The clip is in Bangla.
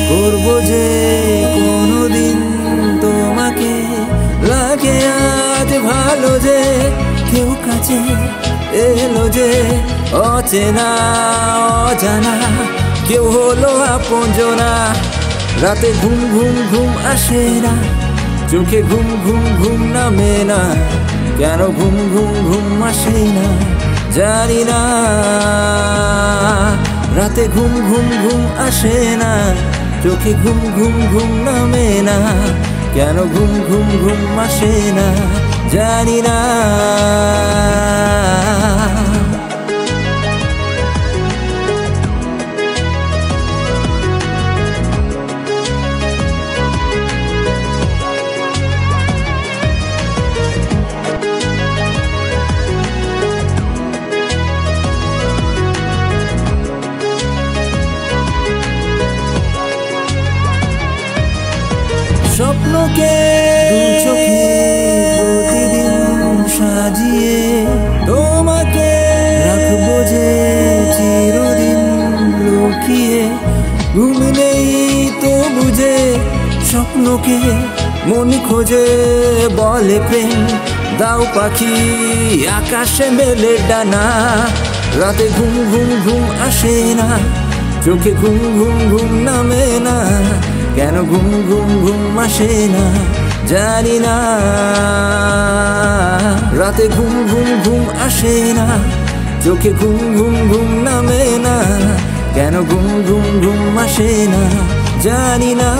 করবো যে কোনোদিন তোমাকে, লাগে আজ ভালো যে কেউ কাছে এলো যে, অচেনা অজানা কেউ হলো আপনজনা। রাতে ঘুম ঘুম ঘুম আসে না, চোখে ঘুম ঘুম ঘুম নামে না, কেন ঘুম ঘুম ঘুম আসে না জানি না। রাতে ঘুম ঘুম ঘুম আসে না, চোখে ঘুম ঘুম ঘুম নামে না, কেন ঘুম ঘুম ঘুম আসে না জানি না। স্বপ্নকে দু চোখে প্রতিদিন সাজিয়ে তোমাকে রাখবো যে চিরদিন লুকিয়ে। ঘুম নেই তো বুঝে স্বপ্নকে মন খোঁজে, বলে প্রেম দাও পাখি আকাশে মেলে ডানা। রাতে ঘুম ঘুম ঘুম আসে না, চোখে ঘুম ঘুম ঘুম নামে না, কেন ঘুম ঘুম ঘুম আসে না জানি না। রাতে ঘুম ঘুম ঘুম আসে না, চোখে ঘুম ঘুম ঘুম নামে না, কেন ঘুম ঘুম ঘুম আসে না জানি না।